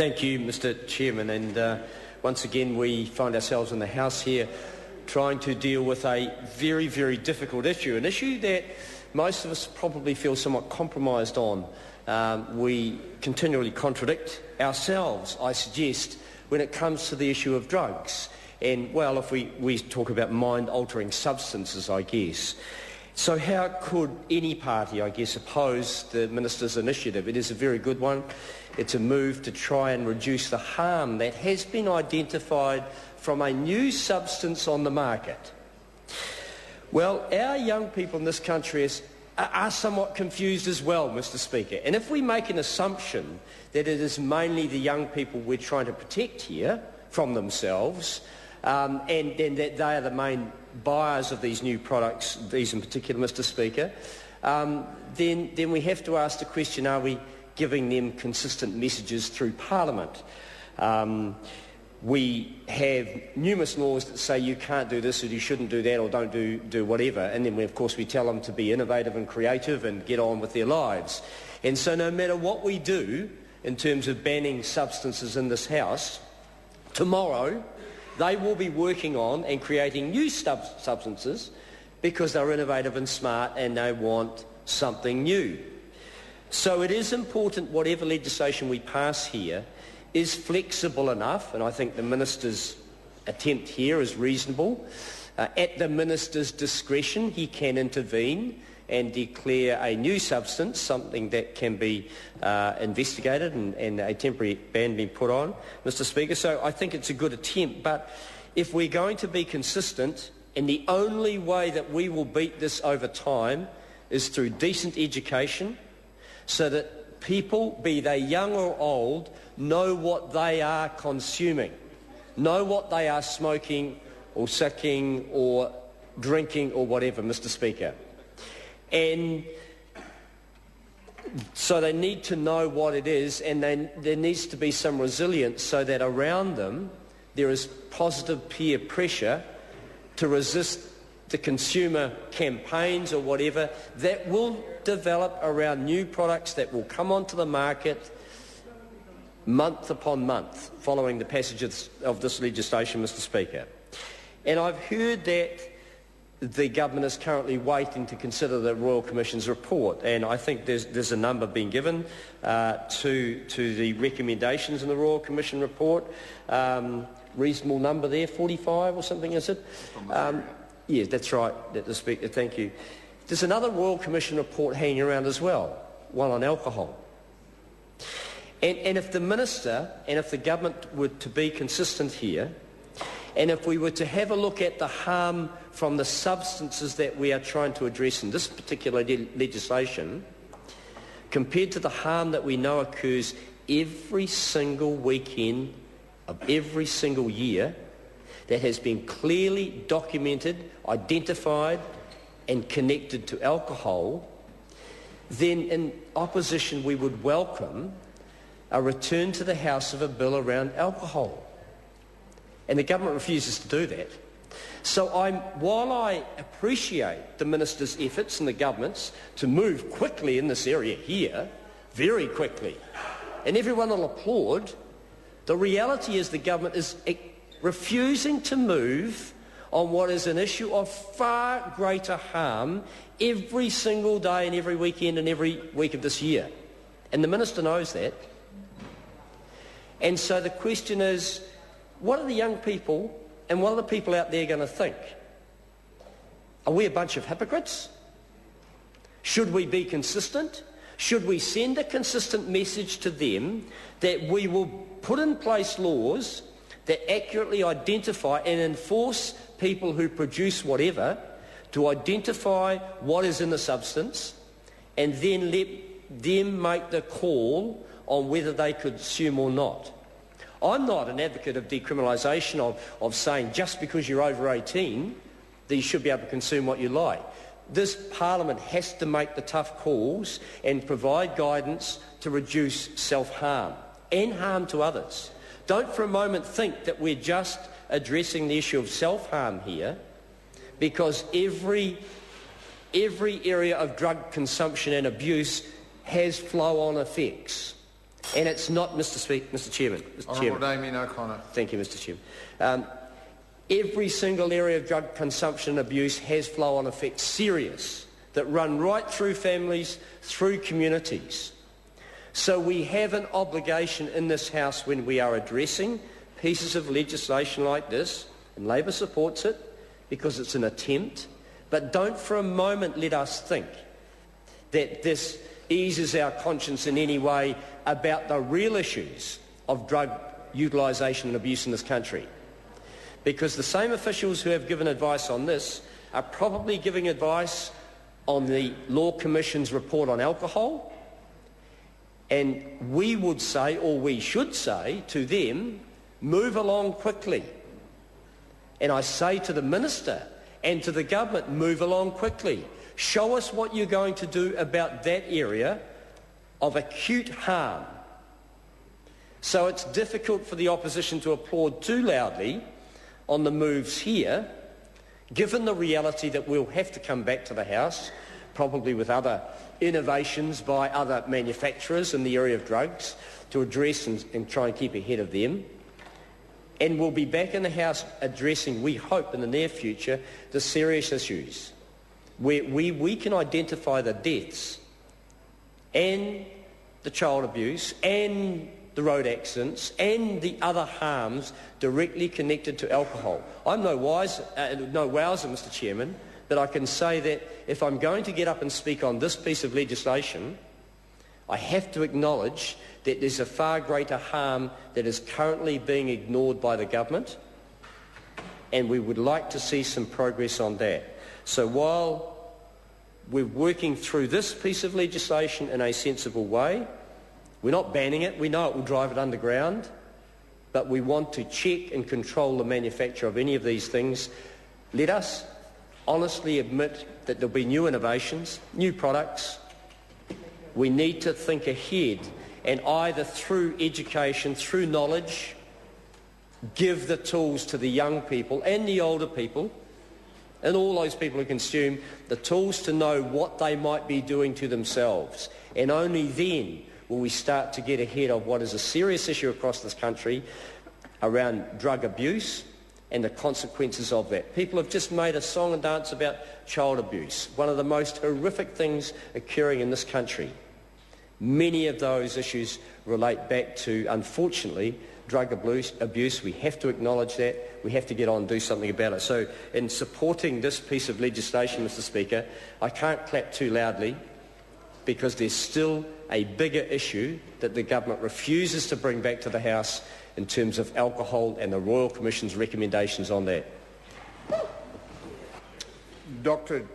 Thank you, Mr Chairman, and once again we find ourselves in the House here trying to deal with a very, very difficult issue, an issue that most of us probably feel somewhat compromised on. We continually contradict ourselves, I suggest, when it comes to the issue of drugs. And, well, if we talk about mind-altering substances, I guess. So how could any party, I guess, oppose the Minister's initiative? It is a very good one. It's a move to try and reduce the harm that has been identified from a new substance on the market. Well, our young people in this country are somewhat confused as well, Mr Speaker. And if we make an assumption that it is mainly the young people we're trying to protect here from themselves, and that they are the main buyers of these new products, these in particular, Mr Speaker, then we have to ask the question, are we giving them consistent messages through Parliament? We have numerous laws that say you can't do this or you shouldn't do that or don't do whatever, and then of course we tell them to be innovative and creative and get on with their lives. And so no matter what we do in terms of banning substances in this House, tomorrow they will be working on and creating new substances because they're innovative and smart and they want something new. So it is important whatever legislation we pass here is flexible enough, and I think the Minister's attempt here is reasonable. At the Minister's discretion, he can intervene and declare a new substance, something that can be investigated and a temporary ban being put on, Mr Speaker. So I think it's a good attempt, but if we're going to be consistent, and the only way that we will beat this over time is through decent education, so that people, be they young or old, know what they are consuming, know what they are smoking or sucking or drinking or whatever, Mr Speaker. And so they need to know what it is, and there needs to be some resilience so that around them there is positive peer pressure to resist the consumer campaigns or whatever that will develop around new products that will come onto the market month upon month following the passage of this legislation, Mr Speaker. And I've heard that the government is currently waiting to consider the Royal Commission's report, and I think there's a number being given to the recommendations in the Royal Commission report. Reasonable number there, 45 or something, is it? Yes, that's right, the Speaker, thank you. There's another Royal Commission report hanging around as well, one on alcohol. And if the Minister and if the government were to be consistent here, and if we were to have a look at the harm from the substances that we are trying to address in this particular legislation, compared to the harm that we know occurs every single weekend of every single year, that has been clearly documented, identified and connected to alcohol, then in opposition we would welcome a return to the House of a bill around alcohol. And the government refuses to do that. So while I appreciate the Minister's efforts and the government's to move quickly in this area here, very quickly, and everyone will applaud, the reality is the government is refusing to move on what is an issue of far greater harm every single day and every weekend and every week of this year. And the Minister knows that. And so the question is, what are the young people and what are the people out there going to think? Are we a bunch of hypocrites? Should we be consistent? Should we send a consistent message to them that we will put in place laws that accurately identify and enforce people who produce whatever to identify what is in the substance and then let them make the call on whether they consume or not? I'm not an advocate of decriminalisation, of saying just because you're over 18 that you should be able to consume what you like. This Parliament has to make the tough calls and provide guidance to reduce self-harm and harm to others. Don't for a moment think that we're just addressing the issue of self-harm here, because every area of drug consumption and abuse has flow-on effects. And it's not, Mr. Chairman. Honourable Damien O'Connor. Thank you, Mr. Chairman. Every single area of drug consumption and abuse has flow-on effects, serious, that run right through families, through communities. So we have an obligation in this House when we are addressing pieces of legislation like this, and Labor supports it because it's an attempt, but don't for a moment let us think that this eases our conscience in any way about the real issues of drug utilisation and abuse in this country. Because the same officials who have given advice on this are probably giving advice on the Law Commission's report on alcohol, and we would say, or we should say to them, move along quickly. And I say to the Minister and to the government, move along quickly. Show us what you're going to do about that area of acute harm. So it's difficult for the opposition to applaud too loudly on the moves here, given the reality that we'll have to come back to the House, probably with other innovations by other manufacturers in the area of drugs, to address and try and keep ahead of them. And we'll be back in the House addressing, we hope in the near future, the serious issues where we can identify the deaths and the child abuse and the road accidents and the other harms directly connected to alcohol. I'm no wowser, Mr. Chairman, but I can say that if I'm going to get up and speak on this piece of legislation, I have to acknowledge that there's a far greater harm that is currently being ignored by the government, and we would like to see some progress on that. So while we're working through this piece of legislation in a sensible way, we're not banning it, we know it will drive it underground, but we want to check and control the manufacture of any of these things. Let us honestly admit that there'll be new innovations, new products. We need to think ahead and either through education, through knowledge, give the tools to the young people and the older people and all those people who consume, the tools to know what they might be doing to themselves. And only then will we start to get ahead of what is a serious issue across this country around drug abuse and the consequences of that. People have just made a song and dance about child abuse, one of the most horrific things occurring in this country. Many of those issues relate back to, unfortunately, drug abuse. We have to acknowledge that. We have to get on and do something about it. So in supporting this piece of legislation, Mr. Speaker, I can't clap too loudly because there's still a bigger issue that the government refuses to bring back to the House in terms of alcohol and the Royal Commission's recommendations on that. Dr.